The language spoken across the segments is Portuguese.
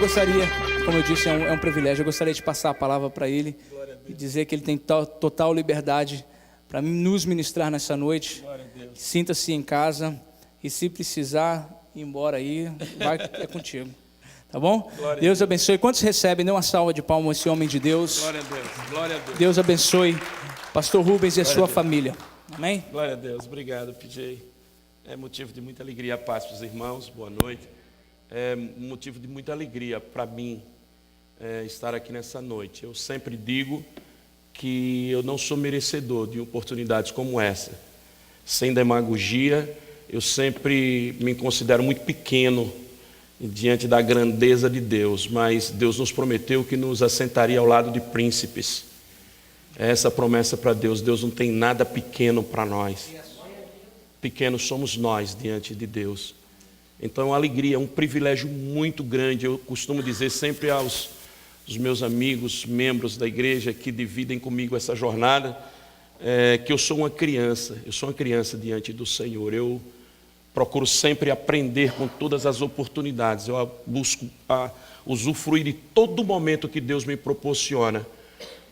gostaria, como eu disse, é um privilégio, eu gostaria de passar a palavra para ele e dizer que ele tem total liberdade para nos ministrar nessa noite. Sinta-se em casa e se precisar ir embora aí, é contigo. Tá bom? Deus abençoe. Quantos recebem? Dê uma salva de palmas a esse homem de Deus. Glória a Deus. Glória a Deus. Deus abençoe Pastor Rubens e a sua família. Amém? Glória a Deus. Obrigado, PJ. É motivo de muita alegria, a paz para os irmãos. Boa noite. É motivo de muita alegria para mim estar aqui nessa noite. Eu sempre digo que eu não sou merecedor de oportunidades como essa. Sem demagogia, eu sempre me considero muito pequeno diante da grandeza de Deus, mas Deus nos prometeu que nos assentaria ao lado de príncipes. Essa promessa para Deus. Deus não tem nada pequeno para nós. Pequenos somos nós diante de Deus. Então é uma alegria, um privilégio muito grande. Eu costumo dizer sempre aos meus amigos, membros da igreja que dividem comigo essa jornada, que eu sou uma criança diante do Senhor. Eu procuro sempre aprender com todas as oportunidades. Eu busco usufruir de todo momento que Deus me proporciona.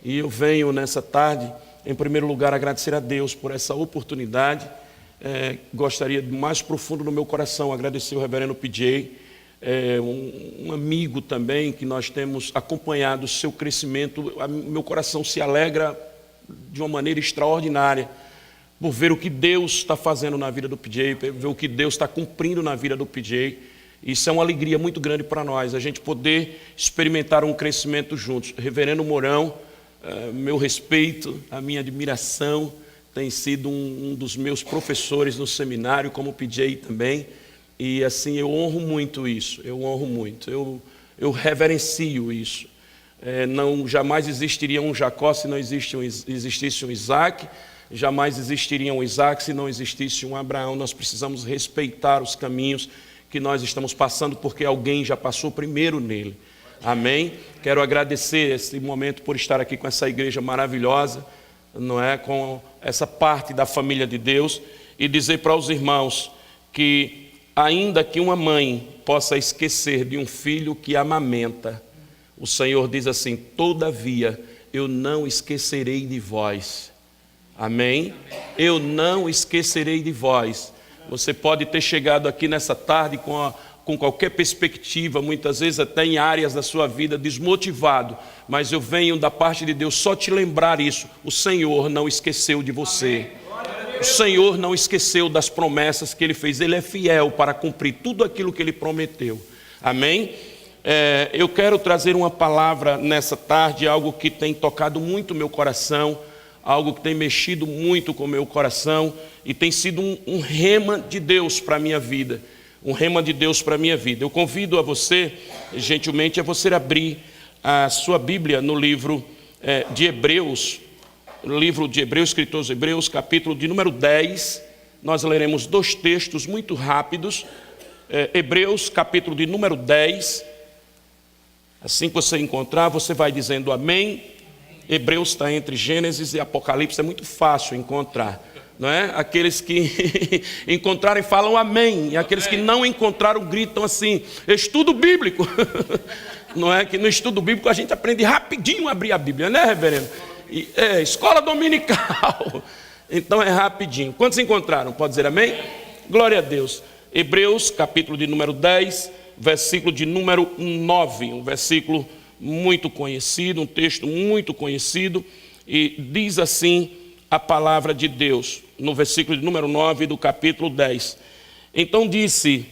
E eu venho nessa tarde, em primeiro lugar, agradecer a Deus por essa oportunidade. Gostaria do mais profundo no meu coração agradecer o reverendo PJ, um amigo também que nós temos acompanhado o seu crescimento. Meu coração se alegra de uma maneira extraordinária por ver o que Deus está fazendo na vida do PJ, ver o que Deus está cumprindo na vida do PJ. Isso é uma alegria muito grande para nós, a gente poder experimentar um crescimento juntos. Reverendo Mourão, meu respeito, a minha admiração, tem sido um dos meus professores no seminário, como o PJ também, e assim eu honro muito isso, eu reverencio isso. Jamais existiria um Jacó se não existisse um Isaac, jamais existiria um Isaac se não existisse um Abraão. Nós precisamos respeitar os caminhos que nós estamos passando, porque alguém já passou primeiro nele. Amém? Quero agradecer esse momento por estar aqui com essa igreja maravilhosa, com essa parte da família de Deus, e dizer para os irmãos que ainda que uma mãe possa esquecer de um filho que amamenta, o Senhor diz assim: todavia eu não esquecerei de vós. Amém? Eu não esquecerei de vós. Você pode ter chegado aqui nessa tarde com qualquer perspectiva, muitas vezes até em áreas da sua vida desmotivado, mas eu venho da parte de Deus só te lembrar isso: o Senhor não esqueceu de você. O Senhor não esqueceu das promessas que Ele fez. Ele é fiel para cumprir tudo aquilo que Ele prometeu. Amém? Eu quero trazer uma palavra nessa tarde, algo que tem tocado muito o meu coração, algo que tem mexido muito com o meu coração e tem sido um rema de Deus para a minha vida. Um rema de Deus para a minha vida. Eu convido a você, gentilmente, a você abrir a sua Bíblia no livro de Hebreus, no livro de Hebreus, escritor aos Hebreus, capítulo de número 10. Nós leremos dois textos muito rápidos. Hebreus, capítulo de número 10. Assim que você encontrar, você vai dizendo amém. Hebreus está entre Gênesis e Apocalipse, é muito fácil encontrar, não é? Aqueles que encontrarem falam amém, e aqueles que não encontraram gritam assim: estudo bíblico. Não é que no estudo bíblico a gente aprende rapidinho a abrir a Bíblia, né, reverendo? Escola dominical. Então é rapidinho. Quantos encontraram? Pode dizer amém? Glória a Deus. Hebreus, capítulo de número 10, versículo de número 9, um versículo muito conhecido, um texto muito conhecido, e diz assim a palavra de Deus, no versículo de número 9 do capítulo 10. Então disse: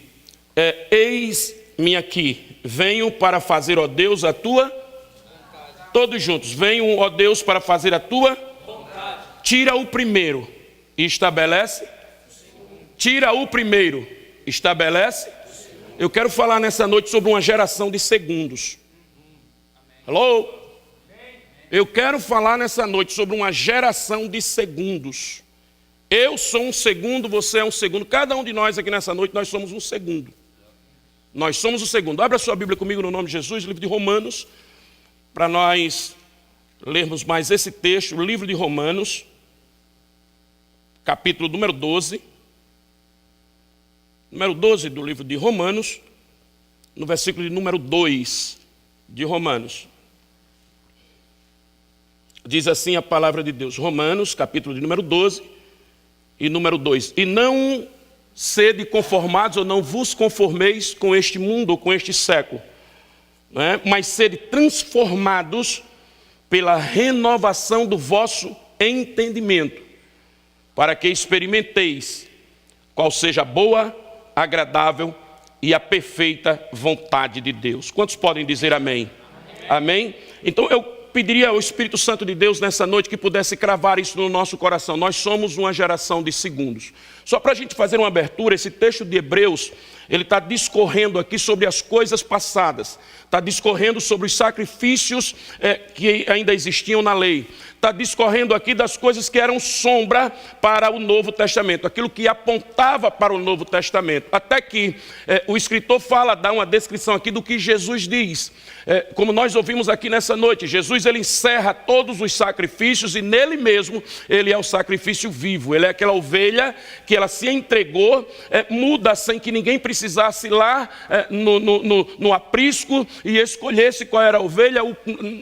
eis-me aqui, venho para fazer, ó Deus, a tua vontade. Todos juntos, venho, ó Deus, para fazer a tua vontade. Tira o primeiro e estabelece. Tira o primeiro, estabelece. Eu quero falar nessa noite sobre uma geração de segundos. Alô? Eu quero falar nessa noite sobre uma geração de segundos. Eu sou um segundo, você é um segundo. Cada um de nós aqui nessa noite, nós somos um segundo. Nós somos o segundo. Abra sua Bíblia comigo no nome de Jesus, livro de Romanos, para nós lermos mais esse texto, o livro de Romanos, capítulo número 12. Número 12 do livro de Romanos. no versículo de número 2 de Romanos. Diz assim a palavra de Deus, Romanos, capítulo de número 12 e número 2. E não sede conformados ou não vos conformeis com este mundo ou com este século, né? Mas sede transformados pela renovação do vosso entendimento, para que experimenteis qual seja a boa, agradável e a perfeita vontade de Deus. Quantos podem dizer amém? Amém? Então eu pediria ao Espírito Santo de Deus nessa noite que pudesse cravar isso no nosso coração. Nós somos uma geração de segundos. Só para a gente fazer uma abertura, esse texto de Hebreus, ele está discorrendo aqui sobre as coisas passadas, está discorrendo sobre os sacrifícios que ainda existiam na lei, está discorrendo aqui das coisas que eram sombra para o Novo Testamento, aquilo que apontava para o Novo Testamento, até que o escritor dá uma descrição aqui do que Jesus diz. Como nós ouvimos aqui nessa noite, Jesus ele encerra todos os sacrifícios e nele mesmo ele é o sacrifício vivo, ele é aquela ovelha que ela se entregou, muda sem que ninguém precisasse ir lá no aprisco e escolhesse qual era a ovelha.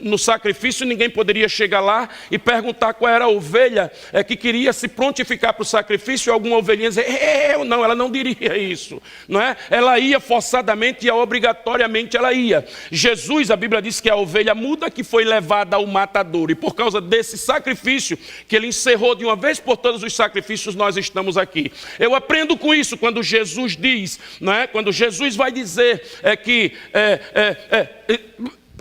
No sacrifício ninguém poderia chegar lá e perguntar qual era a ovelha que queria se prontificar para o sacrifício, e alguma ovelhinha dizer, não, ela não diria isso, não é? Ela ia forçadamente e obrigatoriamente ela ia. Jesus, a Bíblia diz que é a ovelha muda que foi levada ao matadouro, e por causa desse sacrifício que ele encerrou de uma vez por todos os sacrifícios, nós estamos aqui. Eu aprendo com isso quando Jesus diz, não é? Quando Jesus vai dizer que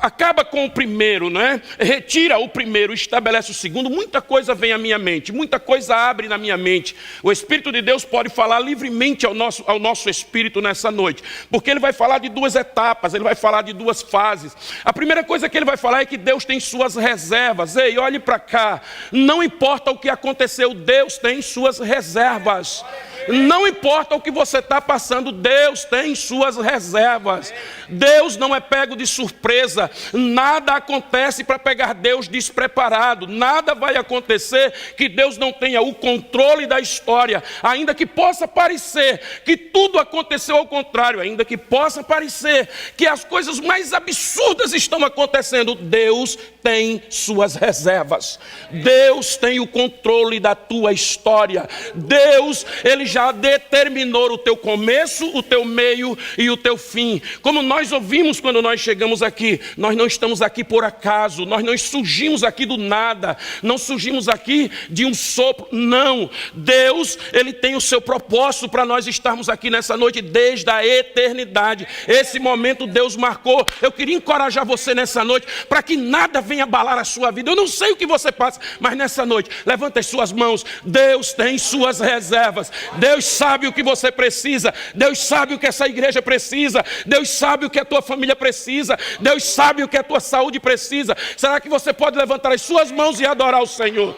acaba com o primeiro, não é? Retira o primeiro, estabelece o segundo. Muita coisa vem à minha mente, muita coisa abre na minha mente. O Espírito de Deus pode falar livremente ao nosso espírito nessa noite, porque ele vai falar de duas etapas, ele vai falar de duas fases. A primeira coisa que ele vai falar é que Deus tem suas reservas. Ei, olhe para cá, não importa o que aconteceu, Deus tem suas reservas. Não importa o que você está passando, Deus tem suas reservas. Deus não é pego de surpresa. Nada acontece para pegar Deus despreparado. Nada vai acontecer que Deus não tenha o controle da história. Ainda que possa parecer que tudo aconteceu ao contrário, ainda que possa parecer que as coisas mais absurdas estão acontecendo, Deus tem suas reservas. Deus tem o controle da tua história. Deus, ele já determinou o teu começo, o teu meio e o teu fim. Como nós ouvimos quando nós chegamos aqui, nós não estamos aqui por acaso, nós não surgimos aqui do nada, não surgimos aqui de um sopro, não. Deus, ele tem o seu propósito para nós estarmos aqui nessa noite desde a eternidade. Esse momento Deus marcou. Eu queria encorajar você nessa noite para que nada venha abalar a sua vida. Eu não sei o que você passa, mas nessa noite, levanta as suas mãos. Deus tem suas reservas. Deus sabe o que você precisa. Deus sabe o que essa igreja precisa. Deus sabe o que a tua família precisa. Deus sabe o que a tua saúde precisa. Será que você pode levantar as suas mãos e adorar o Senhor?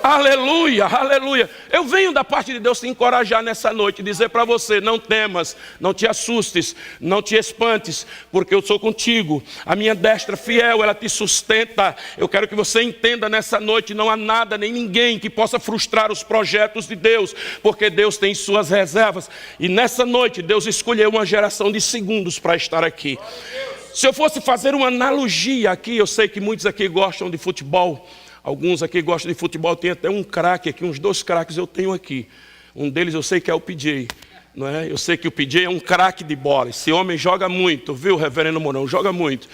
Aleluia, aleluia. Eu venho da parte de Deus te encorajar nessa noite, dizer para você, não temas, não te assustes, não te espantes, porque eu sou contigo. A minha destra fiel, ela te sustenta. Eu quero que você entenda nessa noite, não há nada nem ninguém que possa frustrar os projetos de Deus, porque Deus tem suas reservas. E nessa noite, Deus escolheu uma geração de segundos para estar aqui. Se eu fosse fazer uma analogia aqui, eu sei que muitos aqui gostam de futebol. Alguns aqui gostam de futebol, tem até um craque aqui, uns 2 craques eu tenho aqui. Um deles eu sei que é o PJ, não é? Eu sei que o PJ é um craque de bola. Esse homem joga muito, viu, reverendo Mourão? Joga muito.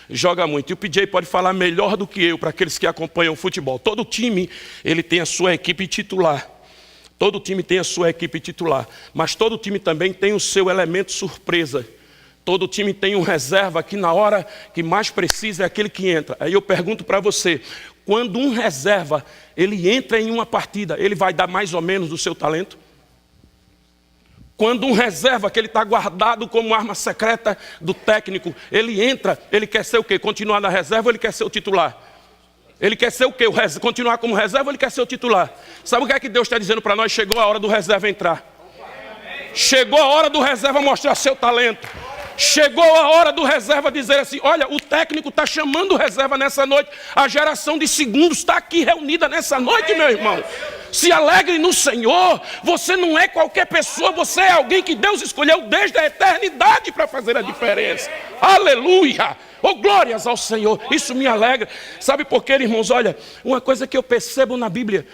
Joga muito. E o PJ pode falar melhor do que eu para aqueles que acompanham o futebol. Todo time, ele tem a sua equipe titular. Todo time tem a sua equipe titular. Mas todo time também tem o seu elemento surpresa. Todo time tem um reserva que na hora que mais precisa é aquele que entra. Aí eu pergunto para você, quando um reserva, ele entra em uma partida, ele vai dar mais ou menos do seu talento? Quando um reserva, que ele está guardado como arma secreta do técnico, ele entra, ele quer ser o quê? Continuar na reserva ou ele quer ser o titular? Ele quer ser o quê? Continuar como reserva ou ele quer ser o titular? Sabe o que é que Deus está dizendo para nós? Chegou a hora do reserva entrar. Chegou a hora do reserva mostrar seu talento. Chegou a hora do reserva dizer assim, olha, o técnico está chamando o reserva nessa noite. A geração de segundos está aqui reunida nessa noite, meu irmão. Se alegre no Senhor. Você não é qualquer pessoa, você é alguém que Deus escolheu desde a eternidade para fazer a diferença. Aleluia! Oh, glórias ao Senhor, isso me alegra. Sabe por quê, irmãos? Olha, uma coisa que eu percebo na Bíblia,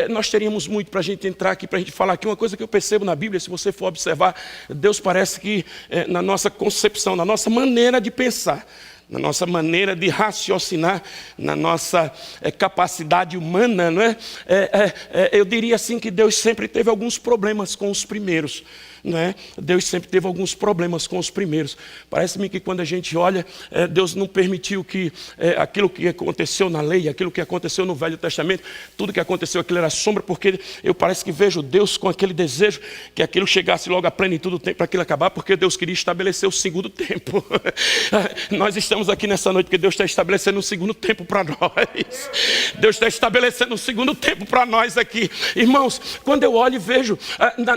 nós teríamos muito para a gente entrar aqui, para a gente falar aqui. Uma coisa que eu percebo na Bíblia, se você for observar, Deus parece que na nossa concepção, na nossa maneira de pensar, na nossa maneira de raciocinar, na nossa capacidade humana, não é? Eu diria assim que Deus sempre teve alguns problemas com os primeiros. Não é? Deus sempre teve alguns problemas com os primeiros. Parece-me que quando a gente olha, Deus não permitiu que aquilo que aconteceu na lei, aquilo que aconteceu no Velho Testamento, tudo que aconteceu aquilo era sombra, porque eu parece que vejo Deus com aquele desejo que aquilo chegasse logo à plenitude do tempo para aquilo acabar, porque Deus queria estabelecer o segundo tempo. Nós estamos aqui nessa noite porque Deus está estabelecendo um segundo tempo para nós. Deus está estabelecendo um segundo tempo para nós aqui. Irmãos, quando eu olho e vejo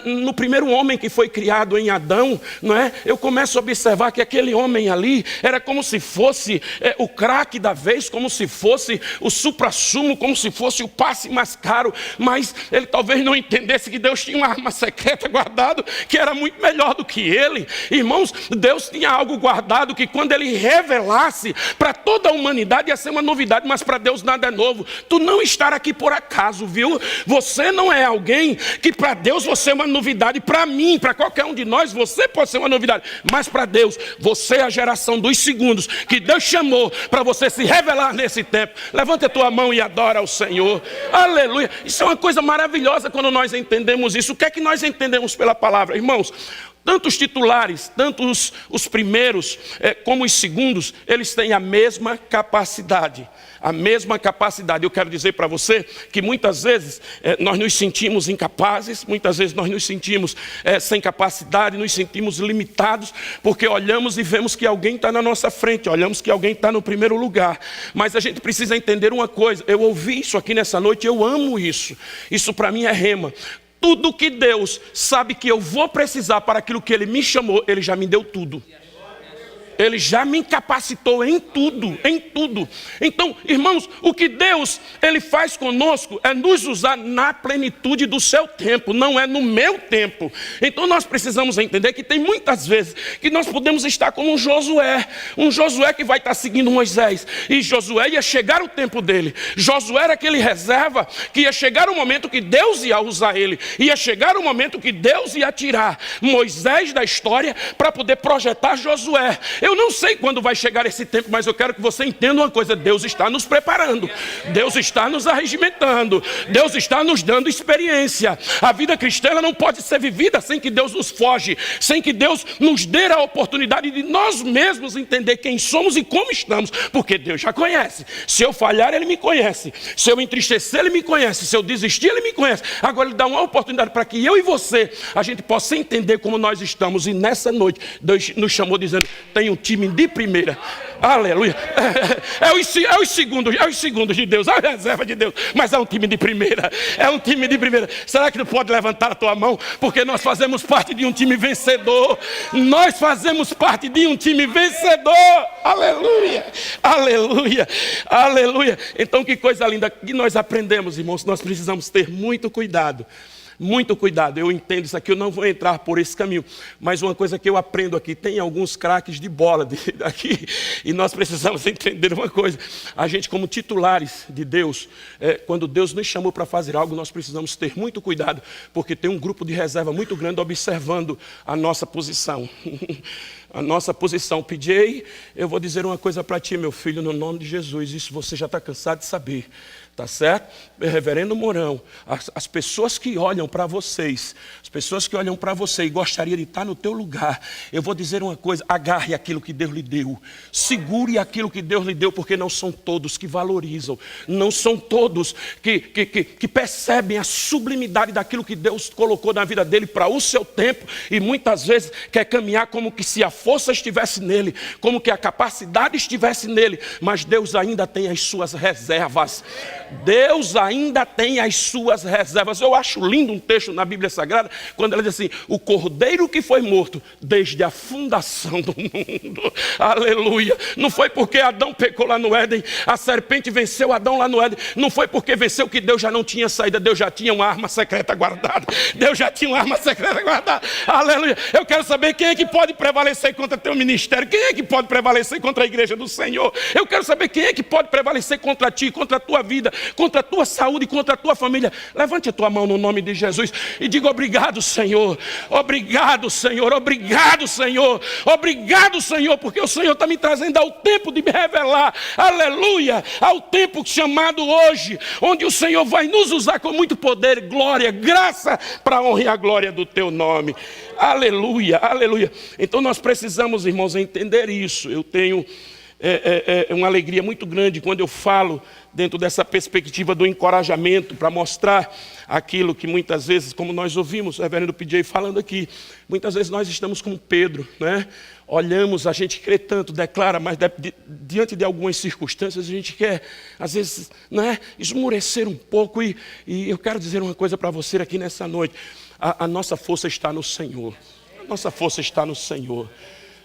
no primeiro homem que foi criado em Adão, não é? Eu começo a observar que aquele homem ali era como se fosse o craque da vez, como se fosse o suprassumo, como se fosse o passe mais caro, mas ele talvez não entendesse que Deus tinha uma arma secreta guardada, que era muito melhor do que ele. Irmãos, Deus tinha algo guardado que quando ele revelasse para toda a humanidade ia ser uma novidade, mas para Deus nada é novo. Tu não estar aqui por acaso, viu? Você não é alguém que para Deus você é uma novidade. Para mim, para qualquer um de nós, você pode ser uma novidade, mas para Deus, você é a geração dos segundos que Deus chamou para você se revelar nesse tempo. Levanta a tua mão e adora ao Senhor. Aleluia. Isso é uma coisa maravilhosa quando nós entendemos isso. O que é que nós entendemos pela palavra, irmãos? Tanto os titulares, tanto os primeiros como os segundos, eles têm a mesma capacidade. A mesma capacidade. Eu quero dizer para você que muitas vezes nós nos sentimos incapazes, muitas vezes nós nos sentimos sem capacidade, nos sentimos limitados, porque olhamos e vemos que alguém está na nossa frente, olhamos que alguém está no primeiro lugar. Mas a gente precisa entender uma coisa, eu ouvi isso aqui nessa noite, eu amo isso. Isso para mim é rema. Tudo que Deus sabe que eu vou precisar para aquilo que Ele me chamou, Ele já me deu tudo. Ele já me incapacitou em tudo, em tudo. Então, irmãos, o que Deus Ele faz conosco é nos usar na plenitude do seu tempo, não é no meu tempo. Então nós precisamos entender que tem muitas vezes que nós podemos estar como um Josué que vai estar seguindo Moisés, e Josué ia chegar o tempo dele. Josué era aquele reserva que ia chegar o momento que Deus ia usar ele, ia chegar o momento que Deus ia tirar Moisés da história para poder projetar Josué. Eu não sei quando vai chegar esse tempo, mas eu quero que você entenda uma coisa: Deus está nos preparando, Deus está nos arregimentando, Deus está nos dando experiência. A vida cristã ela não pode ser vivida sem que Deus nos foge, sem que Deus nos dê a oportunidade de nós mesmos entender quem somos e como estamos, porque Deus já conhece. Se eu falhar, Ele me conhece. Se eu entristecer, Ele me conhece. Se eu desistir, Ele me conhece. Agora Ele dá uma oportunidade para que eu e você, a gente possa entender como nós estamos. E nessa noite, Deus nos chamou dizendo: tem um time de primeira. Aleluia. É os segundos de Deus, a reserva de Deus, mas é um time de primeira. É um time de primeira. Será que tu pode levantar a tua mão? Porque nós fazemos parte de um time vencedor. Nós fazemos parte de um time vencedor. Aleluia. Aleluia. Aleluia. Então que coisa linda que nós aprendemos, irmãos. Nós precisamos ter muito cuidado. Muito cuidado, eu entendo isso aqui, eu não vou entrar por esse caminho, mas uma coisa que eu aprendo aqui, tem alguns craques de bola aqui, e nós precisamos entender uma coisa: a gente como titulares de Deus, quando Deus nos chamou para fazer algo, nós precisamos ter muito cuidado, porque tem um grupo de reserva muito grande observando a nossa posição. A nossa posição. PJ, eu vou dizer uma coisa para ti, meu filho, no nome de Jesus, isso você já está cansado de saber. Tá certo? Reverendo Mourão, as pessoas que olham para vocês, as pessoas que olham para você e gostariam de estar no teu lugar, eu vou dizer uma coisa: agarre aquilo que Deus lhe deu, segure aquilo que Deus lhe deu, porque não são todos que valorizam, não são todos que percebem a sublimidade daquilo que Deus colocou na vida dele para o seu tempo, e muitas vezes quer caminhar como que se a força estivesse nele, como que a capacidade estivesse nele, mas Deus ainda tem as suas reservas. Deus ainda tem as suas reservas. Eu acho lindo um texto na Bíblia Sagrada, quando ela diz assim: o cordeiro que foi morto desde a fundação do mundo. Aleluia. Não foi porque Adão pecou lá no Éden, a serpente venceu Adão lá no Éden. Não foi porque venceu que Deus já não tinha saída. Deus já tinha uma arma secreta guardada. Deus já tinha uma arma secreta guardada. Aleluia. Eu quero saber quem é que pode prevalecer contra teu ministério. Quem é que pode prevalecer contra a igreja do Senhor? Eu quero saber quem é que pode prevalecer contra ti, contra a tua vida, contra a tua saúde, contra a tua família. Levante a tua mão no nome de Jesus e diga: obrigado, Senhor. Obrigado, Senhor. Obrigado, Senhor. Obrigado, Senhor, porque o Senhor está me trazendo ao tempo de me revelar. Aleluia. Ao tempo chamado hoje, onde o Senhor vai nos usar com muito poder, glória, graça, para a honra e a glória do teu nome. Aleluia, aleluia. Então nós precisamos, irmãos, entender isso. Eu tenho uma alegria muito grande quando eu falo dentro dessa perspectiva do encorajamento, para mostrar aquilo que muitas vezes, como nós ouvimos o reverendo PJ falando aqui, muitas vezes nós estamos como Pedro, né? Olhamos, a gente crê tanto, declara, mas diante de algumas circunstâncias a gente quer, às vezes, né, esmorecer um pouco. E eu quero dizer uma coisa para você aqui nessa noite: a nossa força está no Senhor. A nossa força está no Senhor.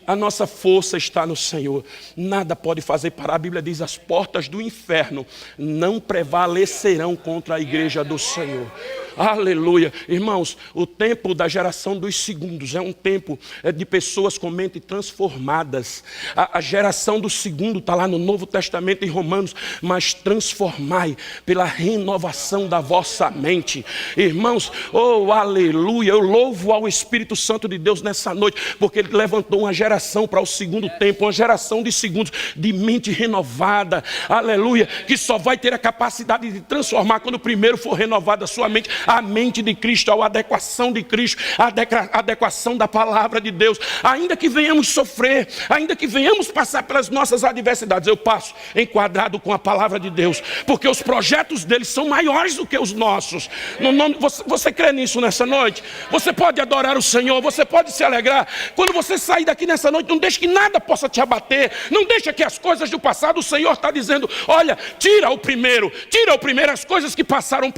A nossa força está no Senhor. Nada pode fazer parar. A Bíblia diz: as portas do inferno não prevalecerão contra a igreja do Senhor. Aleluia. Irmãos, o tempo da geração dos segundos é um tempo de pessoas com mente transformadas. A geração do segundo está lá no Novo Testamento, em Romanos: mas transformai pela renovação da vossa mente. Irmãos, oh aleluia, eu louvo ao Espírito Santo de Deus nessa noite, porque Ele levantou uma geração para o segundo tempo, uma geração de segundos, de mente renovada, aleluia, que só vai ter a capacidade de transformar quando primeiro for renovada a sua mente, a mente de Cristo, a adequação de Cristo, a adequação da palavra de Deus. Ainda que venhamos sofrer, ainda que venhamos passar pelas nossas adversidades, eu passo enquadrado com a palavra de Deus, porque os projetos deles são maiores do que os nossos. No nome, você crê nisso nessa noite? Você pode adorar o Senhor, você pode se alegrar. Quando você sair daqui nessa noite, não deixe que nada possa te abater, não deixe que as coisas do passado, o Senhor está dizendo: olha, tira o primeiro, as coisas que passaram,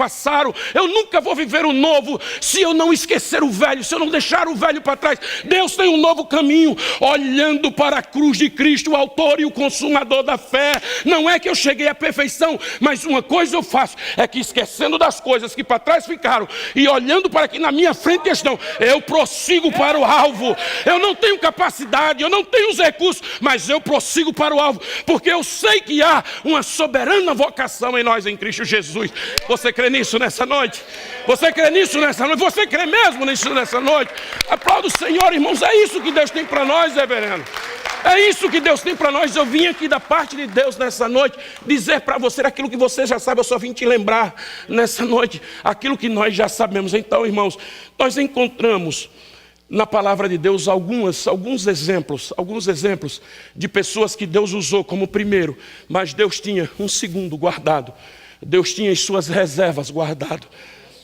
eu nunca vou viver o novo se eu não esquecer o velho, se eu não deixar o velho para trás. Deus tem um novo caminho, olhando para a cruz de Cristo, o autor e o consumador da fé. Não é que eu cheguei à perfeição, mas uma coisa eu faço, é que esquecendo das coisas que para trás ficaram e olhando para que na minha frente estão, eu prossigo para o alvo. Eu não tenho capacidade, eu não tenho os recursos, mas eu prossigo para o alvo, porque eu sei que há uma soberana vocação em nós, em Cristo Jesus. Você crê nisso nessa noite? Você crê nisso nessa noite? Você crê mesmo nisso nessa noite? Aplauda o Senhor, irmãos. É isso que Deus tem para nós, reverendo. É isso que Deus tem para nós. Eu vim aqui da parte de Deus nessa noite dizer para você aquilo que você já sabe. Eu só vim te lembrar nessa noite aquilo que nós já sabemos. Então, irmãos, nós encontramos na palavra de Deus alguns exemplos de pessoas que Deus usou como primeiro, mas Deus tinha um segundo guardado. Deus tinha as suas reservas guardado.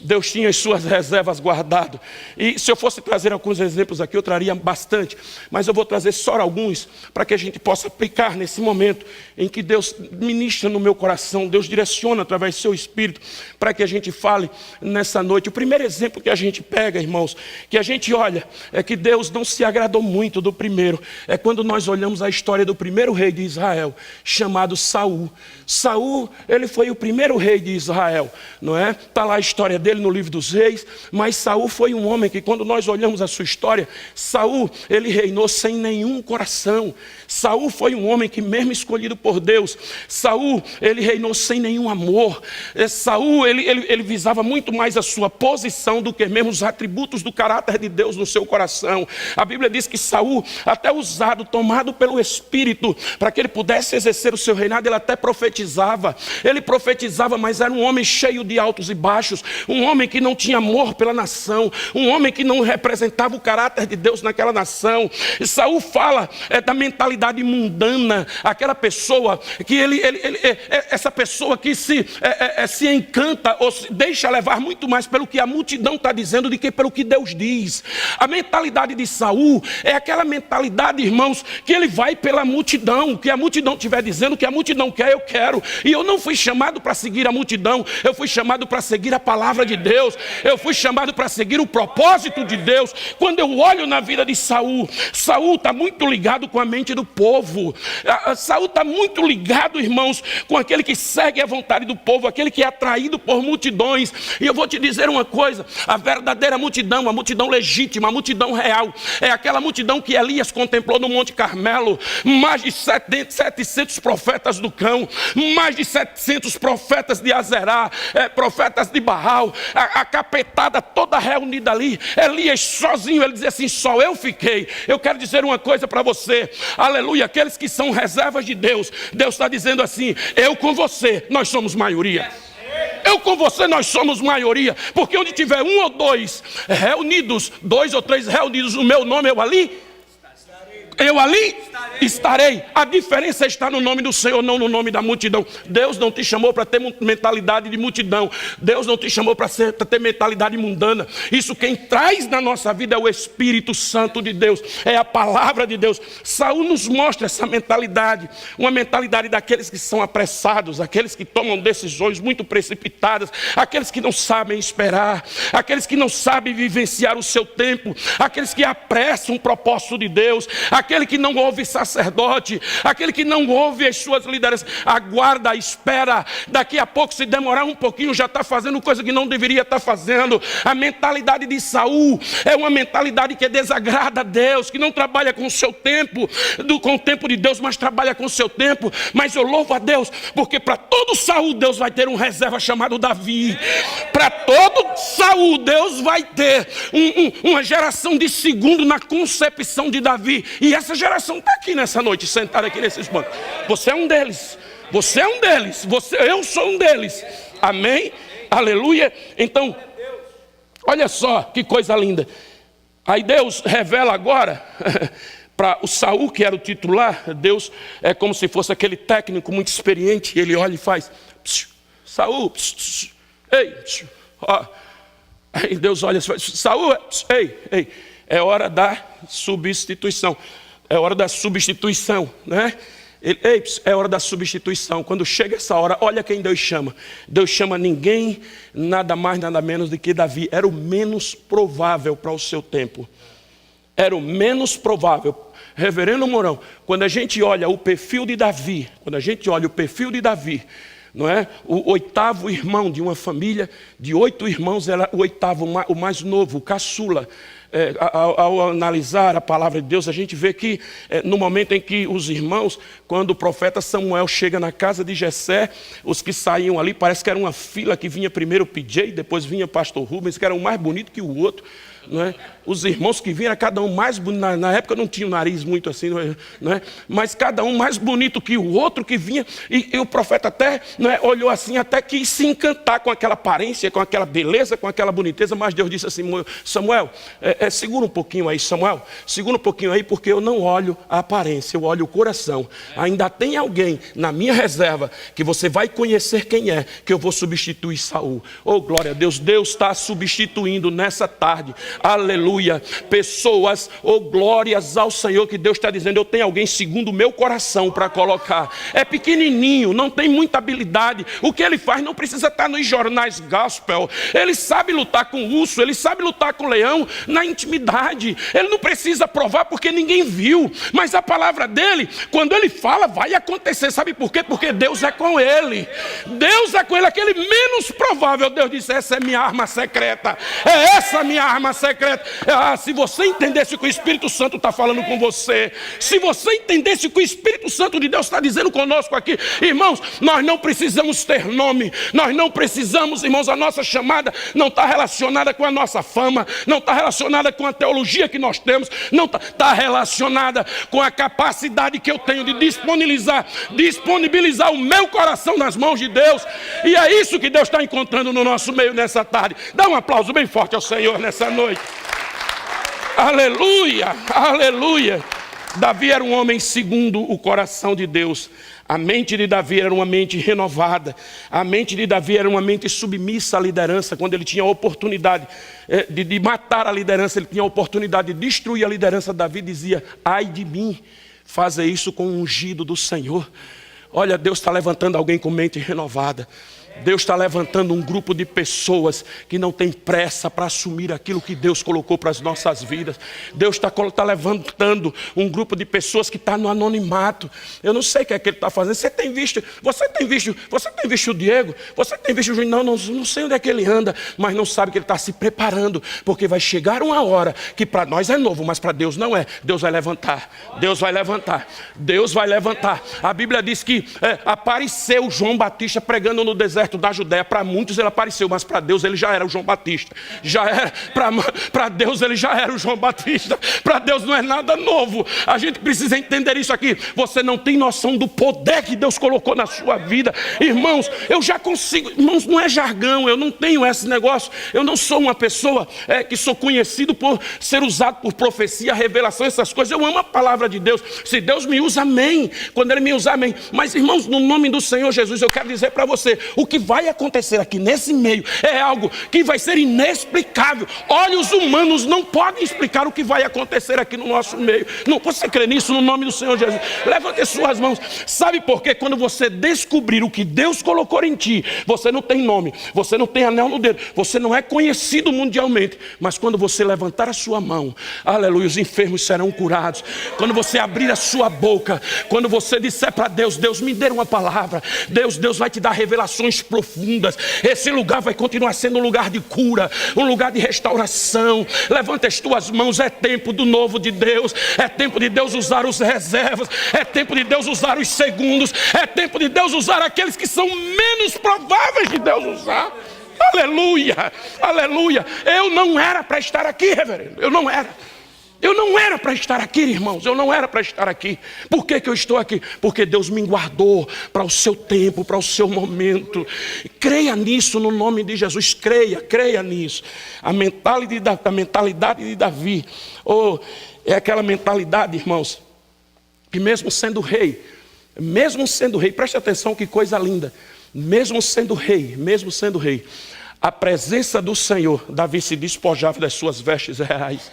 Deus tinha as suas reservas guardado. E se eu fosse trazer alguns exemplos aqui, eu traria bastante, mas eu vou trazer só alguns, para que a gente possa aplicar nesse momento em que Deus ministra no meu coração, Deus direciona através do seu Espírito, para que a gente fale nessa noite. O primeiro exemplo que a gente pega, irmãos, que a gente olha, é que Deus não se agradou muito do primeiro. É quando nós olhamos a história do primeiro rei de Israel, chamado Saul. Saul, ele foi o primeiro rei de Israel, não é? Está lá a história dele no livro dos reis, mas Saul foi um homem que, quando nós olhamos a sua história, Saul, ele reinou sem nenhum coração. Saul foi um homem que, mesmo escolhido por Deus, Saul, ele reinou sem nenhum amor. Saul, ele visava muito mais a sua posição do que mesmo os atributos do caráter de Deus no seu coração. A Bíblia diz que Saul, até usado, tomado pelo Espírito, para que ele pudesse exercer o seu reinado, ele até profetizava. Ele profetizava, mas era um homem cheio de altos e baixos, um um homem que não tinha amor pela nação, um homem que não representava o caráter de Deus naquela nação. E Saul fala da mentalidade mundana, aquela pessoa que essa pessoa que se encanta ou se deixa levar muito mais pelo que a multidão está dizendo do que pelo que Deus diz. A mentalidade de Saul é aquela mentalidade, irmãos, que ele vai pela multidão, o que a multidão estiver dizendo, o que a multidão quer, eu quero. E eu não fui chamado para seguir a multidão, eu fui chamado para seguir a palavra de Deus, eu fui chamado para seguir o propósito de Deus. Quando eu olho na vida de Saul, Saul está muito ligado com a mente do povo. Saul está muito ligado, irmãos, com aquele que segue a vontade do povo, aquele que é atraído por multidões. E eu vou te dizer uma coisa, a verdadeira multidão, a multidão legítima, a multidão real, é aquela multidão que Elias contemplou no Monte Carmelo. Mais de 700 profetas do cão, mais de 700 profetas de Azerá, profetas de Baal, a capetada toda reunida ali. Elias sozinho, ele dizia assim, só eu fiquei. Eu quero dizer uma coisa para você, aleluia, aqueles que são reservas de Deus, Deus está dizendo assim, eu com você, nós somos maioria. Eu com você, nós somos maioria, porque onde tiver um ou dois reunidos, 2 ou 3 reunidos no meu nome, eu ali estarei. A diferença está no nome do Senhor, não no nome da multidão. Deus não te chamou para ter mentalidade de multidão. Deus não te chamou para ter mentalidade mundana. Isso quem traz na nossa vida é o Espírito Santo de Deus, é a palavra de Deus. Saul nos mostra essa mentalidade, uma mentalidade daqueles que são apressados, aqueles que tomam decisões muito precipitadas, aqueles que não sabem esperar, aqueles que não sabem vivenciar o seu tempo, aqueles que apressam o propósito de Deus, aquele que não ouve sacerdote, aquele que não ouve as suas lideranças, aguarda, espera, daqui a pouco, se demorar um pouquinho, já está fazendo coisa que não deveria estar fazendo. A mentalidade de Saul é uma mentalidade que desagrada a Deus, que não trabalha com o seu tempo, com o tempo de Deus, mas trabalha com o seu tempo. Mas eu louvo a Deus, porque para todo Saul Deus vai ter um reserva chamado Davi. Para todo Saul Deus vai ter uma geração de segundo na concepção de Davi. E essa geração está aqui nessa noite, sentada aqui nesses bancos. Você é um deles. Você é um deles. Eu sou um deles. Amém? Aleluia. Então, olha só que coisa linda. Aí Deus revela agora para o Saul, que era o titular. Deus é como se fosse aquele técnico muito experiente. Ele olha e faz: Saul, ei, ó. Aí Deus olha e faz: Saul, ei. É hora da substituição. É hora da substituição, né? É hora da substituição. Quando chega essa hora, olha quem Deus chama. Deus chama ninguém, nada mais, nada menos do que Davi. Era o menos provável para o seu tempo. Era o menos provável. Reverendo Mourão, quando a gente olha o perfil de Davi, não é? O 8º irmão de uma família de 8 irmãos, era o 8º, o mais novo, o caçula. Ao analisar a palavra de Deus, a gente vê que no momento em que os irmãos, quando o profeta Samuel chega na casa de Jessé, os que saíam ali, parece que era uma fila que vinha primeiro o PJ, depois vinha o pastor Rubens, que era um mais bonito que o outro. Não é? Os irmãos que vinham, cada um mais bonito. Na época não tinha o nariz muito assim, não é? Mas cada um mais bonito que o outro que vinha. E o profeta até, não é, olhou assim, até quis se encantar com aquela aparência, com aquela beleza, com aquela boniteza. Mas Deus disse assim: Samuel, segura um pouquinho aí, Samuel, segura um pouquinho aí, porque eu não olho a aparência, eu olho o coração. Ainda tem alguém na minha reserva que você vai conhecer quem é, que eu vou substituir Saul. Oh, glória a Deus, Deus está substituindo nessa tarde. Aleluia, pessoas, glórias ao Senhor, que Deus está dizendo: eu tenho alguém segundo o meu coração para colocar. É pequenininho, não tem muita habilidade. O que ele faz não precisa estar nos jornais gospel. Ele sabe lutar com o urso, ele sabe lutar com o leão na intimidade. Ele não precisa provar porque ninguém viu, mas a palavra dele, quando ele fala, vai acontecer. Sabe por quê? Porque Deus é com ele. Deus é com ele, aquele menos provável. Deus disse: essa é minha arma secreta, é essa minha arma secreta. secreta. Se você entendesse o que o Espírito Santo está falando com você, se você entendesse o que o Espírito Santo de Deus está dizendo conosco aqui, irmãos, nós não precisamos ter nome, nós não precisamos, irmãos, a nossa chamada não está relacionada com a nossa fama, não está relacionada com a teologia que nós temos, não está relacionada com a capacidade que eu tenho de disponibilizar o meu coração nas mãos de Deus. E é isso que Deus está encontrando no nosso meio nessa tarde. Dá um aplauso bem forte ao Senhor nessa noite. Aleluia, aleluia. Davi era um homem segundo o coração de Deus. A mente de Davi era uma mente renovada. A mente de Davi era uma mente submissa à liderança. Quando ele tinha a oportunidade de matar a liderança, ele tinha a oportunidade de destruir a liderança. Davi dizia: ai de mim, fazer isso com o ungido do Senhor. Olha, Deus está levantando alguém com mente renovada. Deus está levantando um grupo de pessoas que não tem pressa para assumir aquilo que Deus colocou para as nossas vidas. Deus está levantando um grupo de pessoas que está no anonimato. Eu não sei o que é que ele está fazendo. Você tem visto o Diego? Você tem visto o Juninho? Não sei onde é que ele anda, mas não sabe que ele está se preparando, porque vai chegar uma hora que para nós é novo, mas para Deus não é. Deus vai levantar, Deus vai levantar, Deus vai levantar. A Bíblia diz que apareceu João Batista pregando no deserto da Judéia. Para muitos ele apareceu, mas para Deus ele já era o João Batista. Já era, para Deus ele já era o João Batista. Para Deus não é nada novo. A gente precisa entender isso aqui. Você não tem noção do poder que Deus colocou na sua vida. Irmãos, eu já consigo, irmãos, não é jargão, eu não tenho esse negócio. Eu não sou uma pessoa que sou conhecido por ser usado por profecia, revelação, essas coisas. Eu amo a palavra de Deus. Se Deus me usa, amém. Quando Ele me usa, amém. Mas, irmãos, no nome do Senhor Jesus, eu quero dizer para você, o que vai acontecer aqui nesse meio é algo que vai ser inexplicável. Olhos humanos não podem explicar o que vai acontecer aqui no nosso meio. Não, você crê nisso no nome do Senhor Jesus? Levante suas mãos. Sabe por quê? Quando você descobrir o que Deus colocou em ti, você não tem nome, você não tem anel no dedo, você não é conhecido mundialmente, mas quando você levantar a sua mão, aleluia, os enfermos serão curados. Quando você abrir a sua boca, quando você disser para Deus: Deus, me dê uma palavra, Deus vai te dar revelações profundas. Esse lugar vai continuar sendo um lugar de cura, um lugar de restauração. Levanta as tuas mãos. É tempo do novo de Deus. É tempo de Deus usar os reservas. É tempo de Deus usar os segundos. É tempo de Deus usar aqueles que são menos prováveis de Deus usar. Aleluia, aleluia. Eu não era para estar aqui, reverendo. Eu não era para estar aqui, irmãos. Eu não era para estar aqui. Por que eu estou aqui? Porque Deus me guardou para o seu tempo, para o seu momento. Creia nisso no nome de Jesus. Creia nisso. A mentalidade de Davi. É aquela mentalidade, irmãos, que mesmo sendo rei, preste atenção que coisa linda. Mesmo sendo rei, a presença do Senhor, Davi se despojava das suas vestes reais.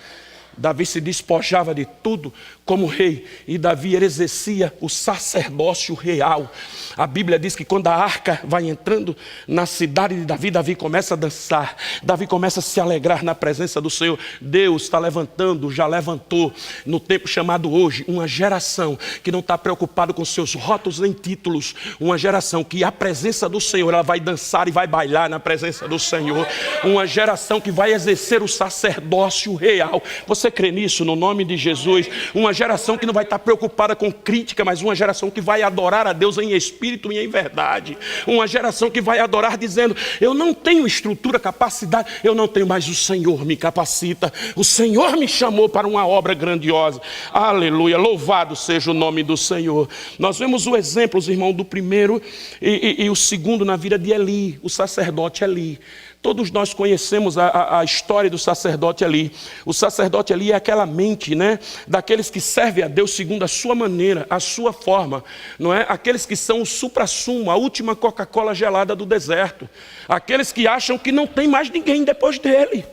Davi se despojava de tudo como rei, e Davi exercia o sacerdócio real. A Bíblia diz que quando a arca vai entrando na cidade de Davi, Davi começa a dançar, Davi começa a se alegrar na presença do Senhor. Deus está levantando, já levantou no tempo chamado hoje, uma geração que não está preocupada com seus rótulos nem títulos, uma geração que a presença do Senhor, ela vai dançar e vai bailar na presença do Senhor, uma geração que vai exercer o sacerdócio real. Você crê nisso no nome de Jesus? Uma geração que não vai estar preocupada com crítica, mas uma geração que vai adorar a Deus em espírito e em verdade. Uma geração que vai adorar dizendo: eu não tenho estrutura, capacidade, eu não tenho, mas o Senhor me capacita, o Senhor me chamou para uma obra grandiosa. Aleluia, louvado seja o nome do Senhor. Nós vemos o exemplo, irmão, do primeiro e o segundo na vida de Eli, o sacerdote Eli. Todos nós conhecemos a história do sacerdote Eli. O sacerdote Eli é aquela mente, né, daqueles que servem a Deus segundo a sua maneira, a sua forma, não é? Aqueles que são o supra-sumo, a última Coca-Cola gelada do deserto. Aqueles que acham que não tem mais ninguém depois dele.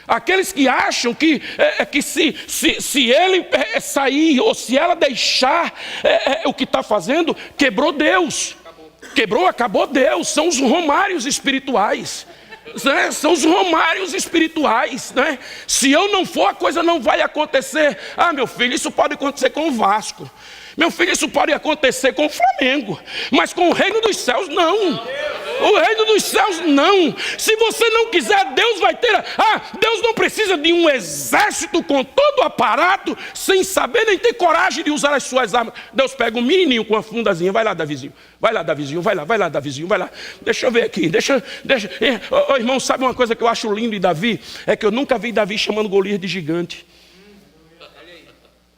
Aqueles que acham que se ele sair ou se ela deixar o que está fazendo, quebrou Deus. Acabou Deus. São os romários espirituais. São os romários espirituais, né? Se eu não for, a coisa não vai acontecer. Ah, meu filho, isso pode acontecer com o Vasco. Meu filho, isso pode acontecer com o Flamengo. Mas com o reino dos céus, não. O reino dos céus não. Se você não quiser, Deus vai ter. Deus não precisa de um exército com todo o aparato, sem saber nem ter coragem de usar as suas armas. Deus pega um menininho com uma fundazinha. Vai lá, Davizinho. Vai lá, Davizinho. Vai lá, Davizinho. Vai lá. Deixa eu ver aqui. Irmão, sabe uma coisa que eu acho lindo em Davi? É que eu nunca vi Davi chamando Golias de gigante.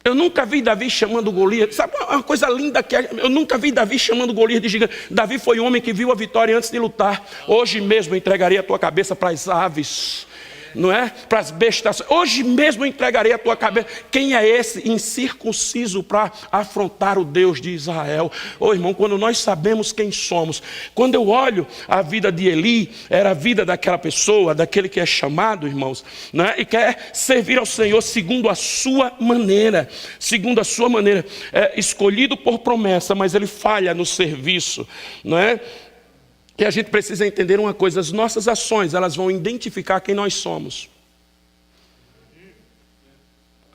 Eu nunca vi Davi chamando Golias. Sabe uma coisa linda que eu nunca vi Davi chamando Golias de gigante. Davi foi o homem que viu a vitória antes de lutar. Hoje mesmo eu entregarei a tua cabeça para as aves, não é? Para as bestas. Hoje mesmo eu entregarei a tua cabeça. Quem é esse incircunciso para afrontar o Deus de Israel? Irmão, quando nós sabemos quem somos, quando eu olho a vida de Eli, era a vida daquela pessoa, daquele que é chamado, irmãos, né? E quer servir ao Senhor segundo a sua maneira, escolhido por promessa, mas ele falha no serviço, não é? Que a gente precisa entender uma coisa: as nossas ações, elas vão identificar quem nós somos.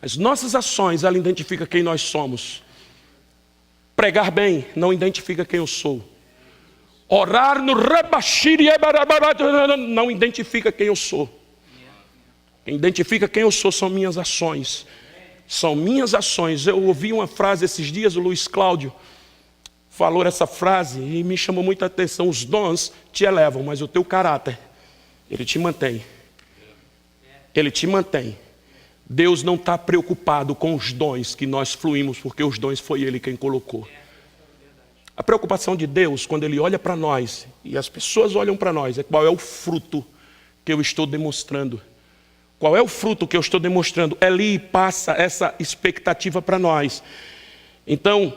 As nossas ações, elas identificam quem nós somos. Pregar bem não identifica quem eu sou. Orar no rebashir não identifica quem eu sou. Quem identifica quem eu sou são minhas ações. São minhas ações. Eu ouvi uma frase esses dias, o Luiz Cláudio falou essa frase e me chamou muita atenção. Os dons te elevam, mas o teu caráter, ele te mantém. Ele te mantém. Deus não está preocupado com os dons que nós fluímos, porque os dons foi Ele quem colocou. A preocupação de Deus, quando Ele olha para nós, e as pessoas olham para nós, é qual é o fruto que eu estou demonstrando. Qual é o fruto que eu estou demonstrando? Eli passa essa expectativa para nós. Então,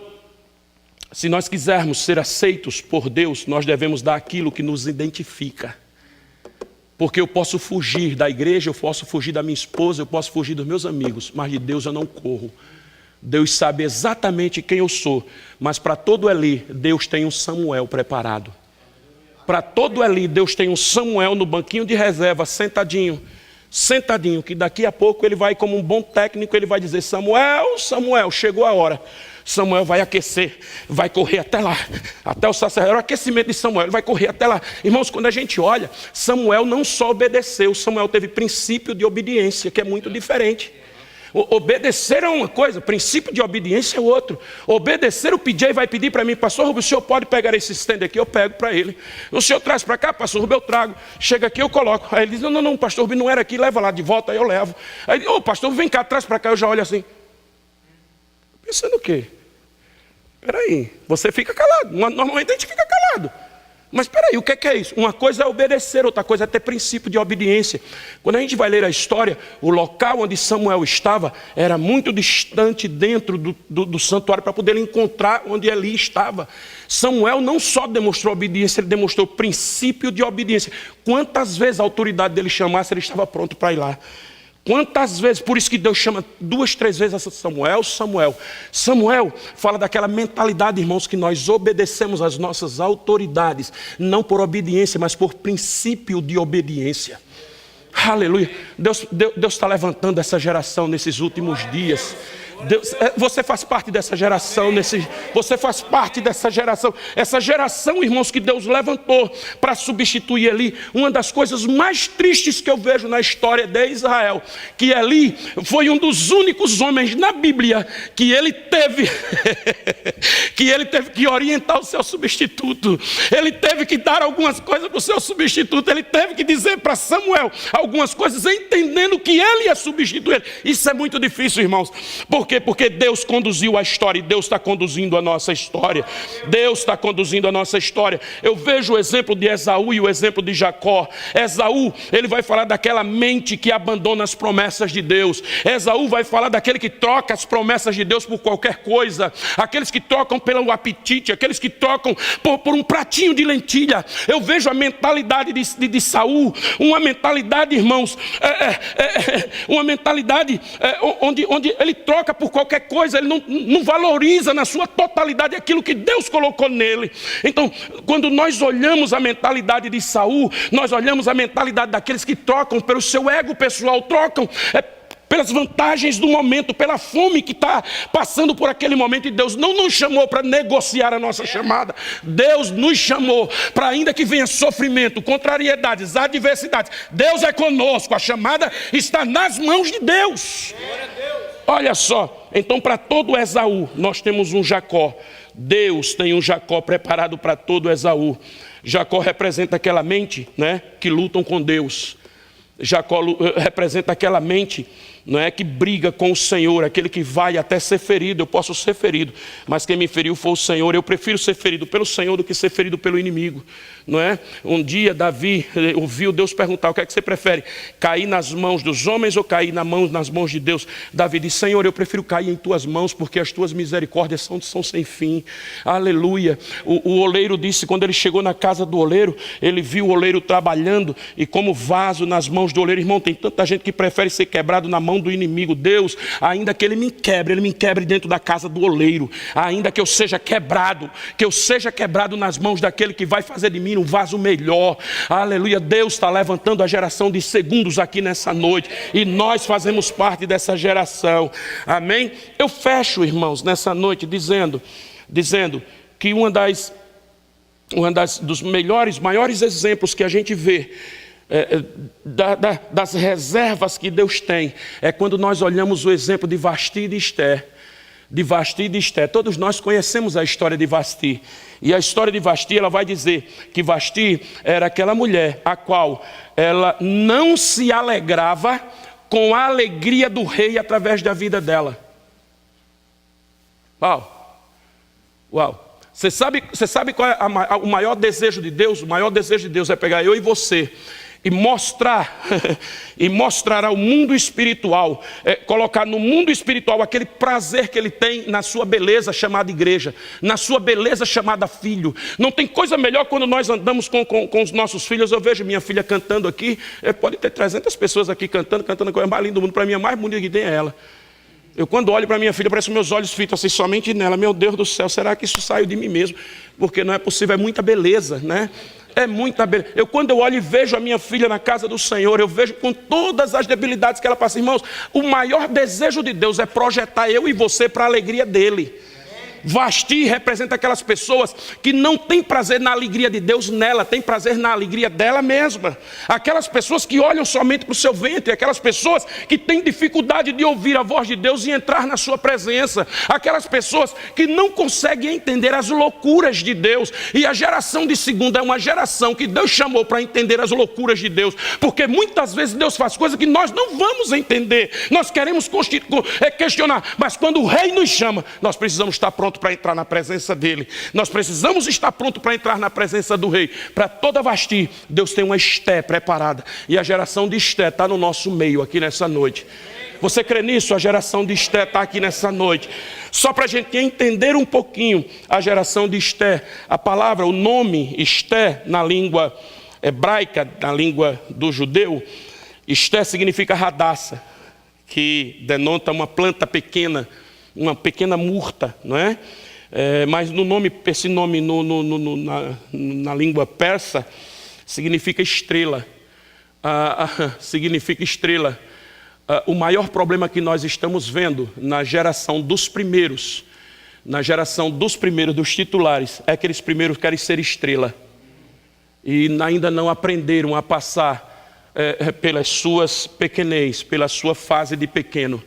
se nós quisermos ser aceitos por Deus, nós devemos dar aquilo que nos identifica. Porque eu posso fugir da igreja, eu posso fugir da minha esposa, eu posso fugir dos meus amigos, mas de Deus eu não corro. Deus sabe exatamente quem eu sou, mas para todo Eli, Deus tem um Samuel preparado. Para todo Eli, Deus tem um Samuel no banquinho de reserva, sentadinho, que daqui a pouco ele vai, como um bom técnico, ele vai dizer: Samuel, Samuel, chegou a hora. Samuel vai aquecer, vai correr até lá, até o sacerdote, o aquecimento de Samuel, ele vai correr até lá. Irmãos, quando a gente olha, Samuel não só obedeceu, Samuel teve princípio de obediência, que é muito diferente. Obedecer é uma coisa, princípio de obediência é outro. Obedecer, o PJ vai pedir para mim: pastor Rubio, o senhor pode pegar esse stand aqui? Eu pego para ele. O senhor traz para cá? Pastor Rubio, eu trago. Chega aqui, eu coloco. Aí ele diz: não, pastor Rubio, não era aqui, leva lá de volta. Aí eu levo. Aí ele: pastor, vem cá, traz para cá. Eu já olho assim, pensando o quê? Peraí, você fica calado. Normalmente a gente fica calado. Mas peraí, o que é isso? Uma coisa é obedecer, outra coisa é ter princípio de obediência. Quando a gente vai ler a história, o local onde Samuel estava era muito distante dentro do santuário para poder encontrar onde Eli estava. Samuel não só demonstrou obediência, ele demonstrou princípio de obediência. Quantas vezes a autoridade dele chamasse, ele estava pronto para ir lá. Quantas vezes, por isso que Deus chama 2, 3 vezes a Samuel. Samuel fala daquela mentalidade, irmãos, que nós obedecemos às nossas autoridades, não por obediência, mas por princípio de obediência. Aleluia. Deus está levantando essa geração nesses últimos dias. Você faz parte dessa geração, você faz parte dessa geração. Essa geração, irmãos, que Deus levantou para substituir Eli. Uma das coisas mais tristes que eu vejo na história de Israel, que Eli foi um dos únicos homens na Bíblia que ele teve que orientar o seu substituto. Ele teve que dar algumas coisas para o seu substituto. Ele teve que dizer para Samuel algumas coisas, entendendo que ele ia substituir ele. Isso é muito difícil, irmãos. Por quê? Porque Deus conduziu a história e Deus está conduzindo a nossa história. Deus está conduzindo a nossa história. Eu vejo o exemplo de Esaú e o exemplo de Jacó. Esaú, ele vai falar daquela mente que abandona as promessas de Deus. Esaú vai falar daquele que troca as promessas de Deus por qualquer coisa. Aqueles que trocam pelo apetite, aqueles que trocam por um pratinho de lentilha. Eu vejo a mentalidade de Saul, uma mentalidade, irmãos, uma mentalidade onde ele troca por qualquer coisa, ele não valoriza na sua totalidade aquilo que Deus colocou nele. Então, quando nós olhamos a mentalidade de Saul, nós olhamos a mentalidade daqueles que trocam pelo seu ego pessoal, trocam pelas vantagens do momento, pela fome que está passando por aquele momento. E Deus não nos chamou para negociar a nossa chamada. Deus nos chamou para, ainda que venha sofrimento, contrariedades, adversidades, Deus é conosco. A chamada está nas mãos de Deus. Olha só, então para todo Esaú nós temos um Jacó. Deus tem um Jacó preparado para todo Esaú. Jacó representa aquela mente, né, que lutam com Deus. Jacó representa aquela mente, não é, que briga com o Senhor, aquele que vai até ser ferido. Eu posso ser ferido, mas quem me feriu foi o Senhor. Eu prefiro ser ferido pelo Senhor do que ser ferido pelo inimigo, não é? Um dia Davi ouviu Deus perguntar: o que é que você prefere? Cair nas mãos dos homens ou cair nas mãos de Deus? Davi disse: Senhor, eu prefiro cair em tuas mãos, porque as tuas misericórdias são sem fim. Aleluia. O oleiro disse, quando ele chegou na casa do oleiro, ele viu o oleiro trabalhando, e como vaso nas mãos do oleiro. Irmão, tem tanta gente que prefere ser quebrado na mão do inimigo. Deus, ainda que ele me quebre dentro da casa do oleiro, ainda que eu seja quebrado nas mãos daquele que vai fazer de mim um vaso melhor. Aleluia. Deus está levantando a geração de segundos aqui nessa noite, e nós fazemos parte dessa geração. Amém? Eu fecho, irmãos, nessa noite dizendo que dos maiores exemplos que a gente vê das reservas que Deus tem é quando nós olhamos o exemplo de Vasti e de Esther. Todos nós conhecemos a história de Vasti. E a história de Vasti, ela vai dizer que Vasti era aquela mulher a qual ela não se alegrava com a alegria do rei através da vida dela. Uau! Você sabe qual é o maior desejo de Deus? O maior desejo de Deus é pegar eu e você e mostrar ao mundo espiritual, colocar no mundo espiritual aquele prazer que ele tem na sua beleza chamada igreja, na sua beleza chamada filho. Não tem coisa melhor quando nós andamos com os nossos filhos. Eu vejo minha filha cantando aqui, pode ter 300 pessoas aqui cantando a coisa mais linda do mundo. Para mim, a mais bonita que tem é ela. Eu, quando olho para minha filha, parece que meus olhos fitam assim somente nela. Meu Deus do céu, será que isso saiu de mim mesmo? Porque não é possível, é muita beleza, né? É muita beleza. Quando eu olho e vejo a minha filha na casa do Senhor, eu vejo com todas as debilidades que ela passa. Irmãos, o maior desejo de Deus é projetar eu e você para a alegria dele. Vasti representa aquelas pessoas que não têm prazer na alegria de Deus nela, tem prazer na alegria dela mesma. Aquelas pessoas que olham somente para o seu ventre, aquelas pessoas que têm dificuldade de ouvir a voz de Deus e entrar na sua presença, aquelas pessoas que não conseguem entender as loucuras de Deus. E a geração de segunda é uma geração que Deus chamou para entender as loucuras de Deus, porque muitas vezes Deus faz coisas que nós não vamos entender, nós queremos questionar, mas quando o rei nos chama, nós precisamos estar prontos para entrar na presença dele. Nós precisamos estar prontos para entrar na presença do rei. Para toda Vasti, Deus tem uma Esté preparada, e a geração de Esté está no nosso meio aqui nessa noite. Você crê nisso? A geração de Esté está aqui nessa noite. Só para a gente entender um pouquinho a geração de Esté, a palavra, o nome Esté na língua hebraica, na língua do judeu, Esté significa radaça, que denota uma planta pequena, uma pequena murta, não é? Mas esse nome na língua persa significa estrela. Significa estrela. O maior problema que nós estamos vendo na geração dos primeiros, dos titulares, é que eles primeiros querem ser estrela e ainda não aprenderam a passar pelas suas pequenez, pela sua fase de pequeno.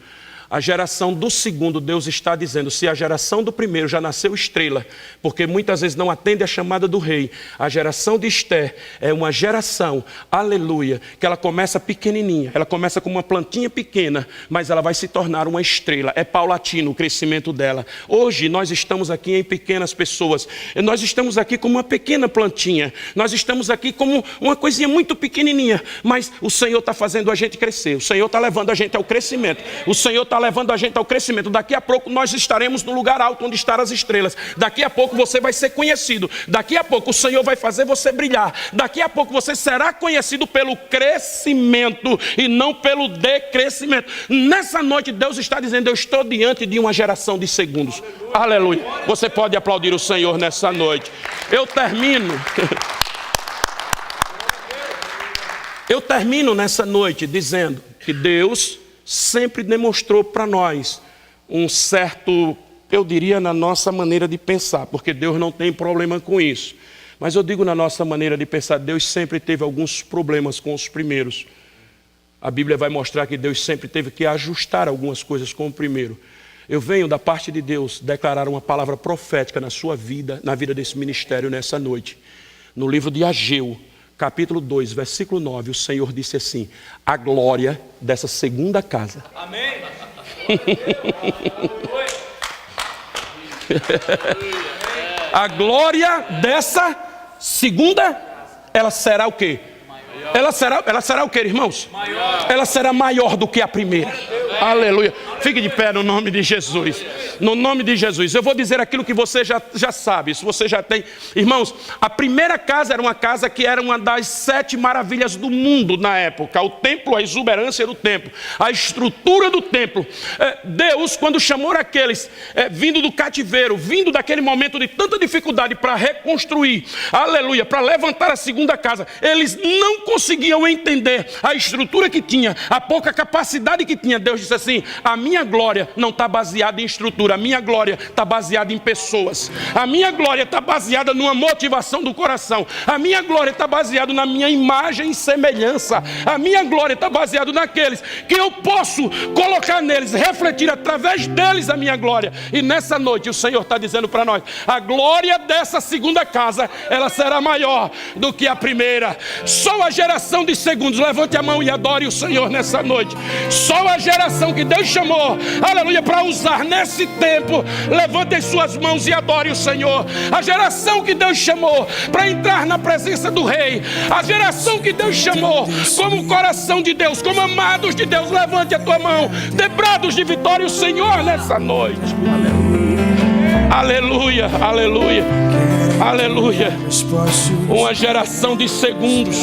A geração do segundo, Deus está dizendo, se a geração do primeiro já nasceu estrela, porque muitas vezes não atende a chamada do rei, a geração de Esté é uma geração, aleluia, que ela começa pequenininha, ela começa com uma plantinha pequena, mas ela vai se tornar uma estrela. É paulatino o crescimento dela. Hoje nós estamos aqui em pequenas pessoas, nós estamos aqui como uma pequena plantinha, nós estamos aqui como uma coisinha muito pequenininha, mas o Senhor está fazendo a gente crescer, o Senhor está levando a gente ao crescimento, o Senhor está levando a gente ao crescimento. Daqui a pouco nós estaremos no lugar alto onde estão as estrelas. Daqui a pouco você vai ser conhecido. Daqui a pouco o Senhor vai fazer você brilhar. Daqui a pouco você será conhecido pelo crescimento e não pelo decrescimento. Nessa noite Deus está dizendo, eu estou diante de uma geração de segundos. Aleluia. Você pode aplaudir o Senhor nessa noite. Eu termino nessa noite dizendo que Deus sempre demonstrou para nós um certo, eu diria, na nossa maneira de pensar, porque Deus não tem problema com isso. Mas eu digo na nossa maneira de pensar, Deus sempre teve alguns problemas com os primeiros. A Bíblia vai mostrar que Deus sempre teve que ajustar algumas coisas com o primeiro. Eu venho da parte de Deus declarar uma palavra profética na sua vida, na vida desse ministério nessa noite. No livro de Ageu, capítulo 2, versículo 9, o Senhor disse assim: a glória dessa segunda casa. Amém. A glória dessa segunda, ela será o quê? Ela será o quê, irmãos? Maior. Ela será maior do que a primeira. Aleluia. Fique de pé no nome de Jesus. No nome de Jesus. Eu vou dizer aquilo que você já sabe. Se você já tem. Irmãos, a primeira casa era uma casa que era uma das 7 maravilhas do mundo na época. O templo, a exuberância do templo, a estrutura do templo. Deus, quando chamou aqueles vindo do cativeiro, vindo daquele momento de tanta dificuldade para reconstruir, aleluia, para levantar a segunda casa, eles não conseguiam entender a estrutura que tinha, a pouca capacidade que tinha. Deus disse assim: a minha glória não está baseada em estrutura, a minha glória está baseada em pessoas, a minha glória está baseada numa motivação do coração, a minha glória está baseada na minha imagem e semelhança, a minha glória está baseada naqueles que eu posso colocar neles, refletir através deles a minha glória. E nessa noite o Senhor está dizendo para nós: a glória dessa segunda casa, ela será maior do que a primeira. Só a geração de segundos, levante a mão e adore o Senhor nessa noite. Só a geração que Deus chamou, aleluia, para usar nesse tempo, levante as suas mãos e adore o Senhor. A geração que Deus chamou para entrar na presença do Rei, a geração que Deus chamou como coração de Deus, como amados de Deus, levante a tua mão, dê brados de vitória ao Senhor nessa noite. Aleluia, aleluia, aleluia. Uma geração de segundos,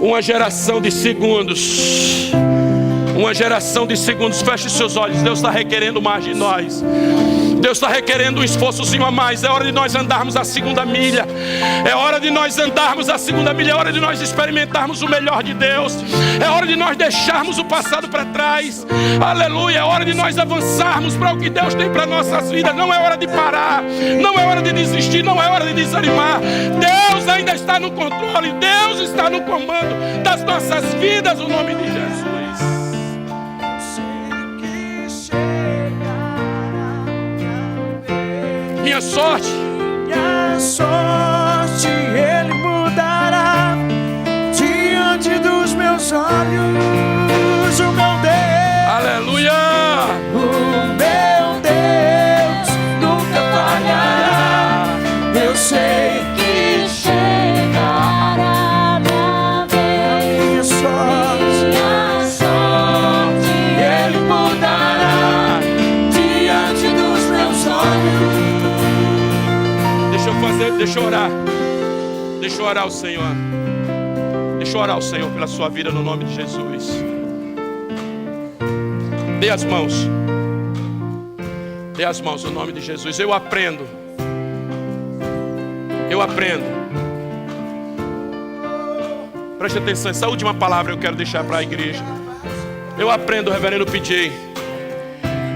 uma geração de segundos, uma geração de segundos. Feche seus olhos. Deus está requerendo mais de nós. Deus está requerendo um esforçozinho a mais. É hora de nós andarmos a segunda milha. É hora de nós andarmos a segunda milha. É hora de nós experimentarmos o melhor de Deus. É hora de nós deixarmos o passado para trás. Aleluia. É hora de nós avançarmos para o que Deus tem para nossas vidas. Não é hora de parar. Não é hora de desistir. Não é hora de desanimar. Deus ainda está no controle. Deus está no comando das nossas vidas. No nome de Jesus. Minha sorte, Ele mudará diante dos meus olhos. O meu Deus, aleluia, o meu Deus nunca falhará. Eu sei que chegará minha vez. Minha sorte, Ele mudará diante dos meus olhos. Deixa eu orar. Deixa eu orar ao Senhor. Deixa eu orar ao Senhor pela sua vida no nome de Jesus. Dê as mãos. Dê as mãos no nome de Jesus. Eu aprendo. Preste atenção, essa última palavra eu quero deixar para a igreja. Eu aprendo, reverendo PJ,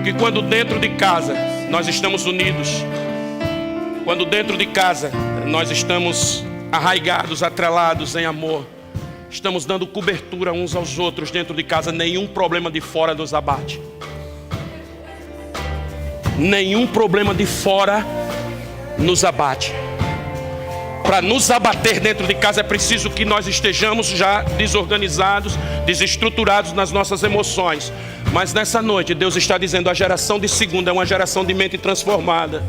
que quando dentro de casa nós estamos unidos, quando dentro de casa nós estamos arraigados, atrelados em amor, estamos dando cobertura uns aos outros dentro de casa, nenhum problema de fora nos abate. Nenhum problema de fora nos abate. Para nos abater dentro de casa é preciso que nós estejamos já desorganizados, desestruturados nas nossas emoções. Mas nessa noite Deus está dizendo: a geração de segunda é uma geração de mente transformada.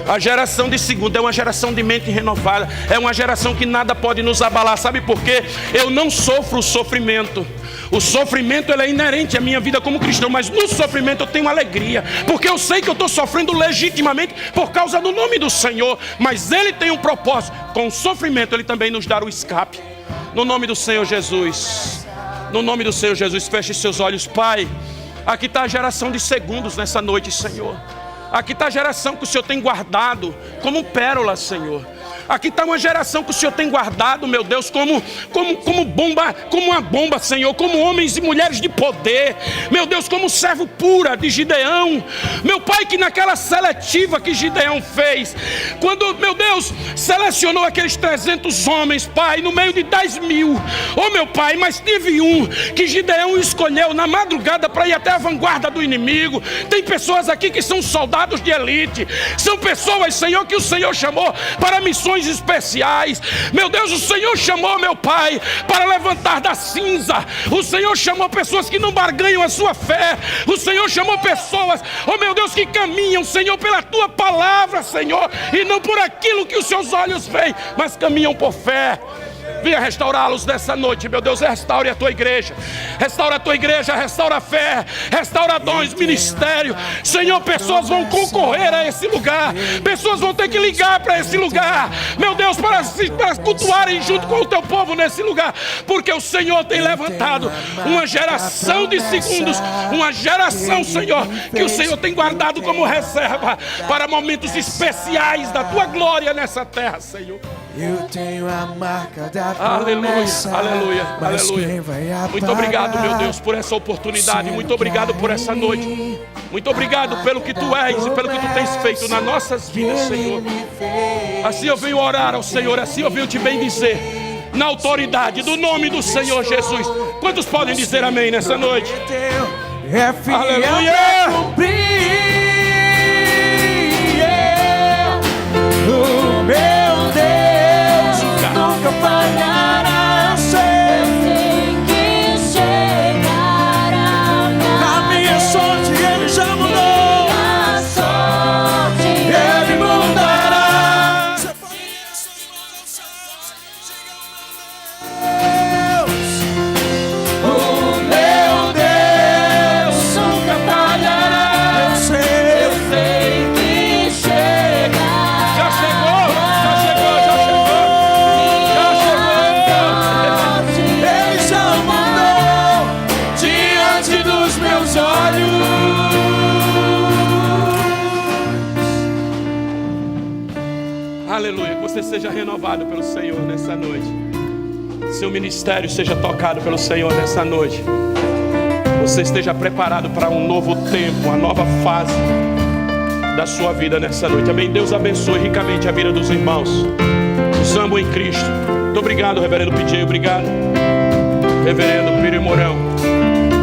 A geração de segunda é uma geração de mente renovada. É uma geração que nada pode nos abalar. Sabe por quê? Eu não sofro o sofrimento. O sofrimento ele é inerente à minha vida como cristão. Mas no sofrimento eu tenho alegria, porque eu sei que eu estou sofrendo legitimamente por causa do nome do Senhor. Mas Ele tem um propósito. Com o sofrimento Ele também nos dá o escape. No nome do Senhor Jesus. No nome do Senhor Jesus, feche seus olhos. Pai, aqui está a geração de segundos nessa noite, Senhor. Aqui está a geração que o Senhor tem guardado como pérola, Senhor. Aqui está uma geração que o Senhor tem guardado, meu Deus, como bomba, como uma bomba, Senhor, como homens e mulheres de poder, meu Deus, como servo pura de Gideão, meu Pai, que naquela seletiva que Gideão fez, quando, meu Deus, selecionou aqueles 300 homens, Pai, no meio de 10 mil, oh meu Pai, mas teve um que Gideão escolheu na madrugada para ir até a vanguarda do inimigo. Tem pessoas aqui que são soldados de elite, são pessoas, Senhor, que o Senhor chamou para missões especiais, meu Deus, o Senhor chamou, meu Pai, para levantar da cinza, o Senhor chamou pessoas que não barganham a sua fé, o Senhor chamou pessoas, oh meu Deus, que caminham, Senhor, pela Tua palavra, Senhor, e não por aquilo que os seus olhos veem, mas caminham por fé. Venha restaurá-los nessa noite, meu Deus. Restaure a Tua igreja, restaura a Tua igreja, restaura a fé, restaura dons, ministério, Senhor. Pessoas vão concorrer a esse lugar, pessoas vão ter que ligar para esse lugar, meu Deus, para cultuarem junto com o Teu povo nesse lugar, porque o Senhor tem levantado uma geração de segundos, uma geração, Senhor, que o Senhor tem guardado como reserva para momentos especiais da Tua glória nessa terra, Senhor. Eu tenho a marca da Aleluia, promessa, aleluia, mas aleluia. quem vai Muito obrigado, meu Deus, por essa oportunidade. Muito obrigado por essa noite. Muito obrigado pelo que Tu és e pelo que Tu tens feito nas nossas vidas, Senhor. Assim eu venho orar ao Senhor, assim eu venho Te bendizer, na autoridade do nome do Senhor Jesus. Quantos podem dizer amém nessa noite? Aleluia! O meu Deus nunca falhará. Eu sei que chegará. A minha sorte Ele já mudou. A sorte Ele mudará. O meu Deus nunca falhará. Eu sei que chegará. Já chegou. Ele já mudou diante dos meus olhos. Aleluia, que você seja renovado pelo Senhor nessa noite. Seu ministério seja tocado pelo Senhor nessa noite. Você esteja preparado para um novo tempo, uma nova fase da sua vida nessa noite. Amém. Deus abençoe ricamente a vida dos irmãos. Os amo em Cristo. Muito obrigado, reverendo PJ. Obrigado, reverendo Piri Mourão.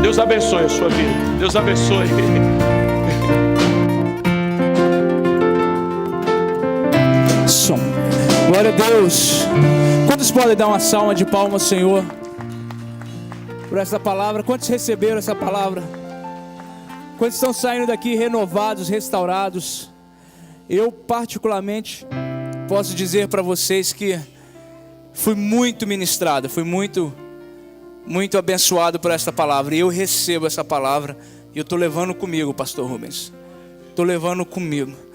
Deus abençoe a sua vida. Deus abençoe. Som. Glória a Deus. Quantos podem dar uma salva de palmas ao Senhor por essa palavra? Quantos receberam essa palavra? Quantos estão saindo daqui renovados, restaurados? Eu particularmente posso dizer para vocês que fui muito ministrado, fui muito abençoado por essa palavra. E eu recebo essa palavra e eu estou levando comigo, pastor Rubens. Estou levando comigo.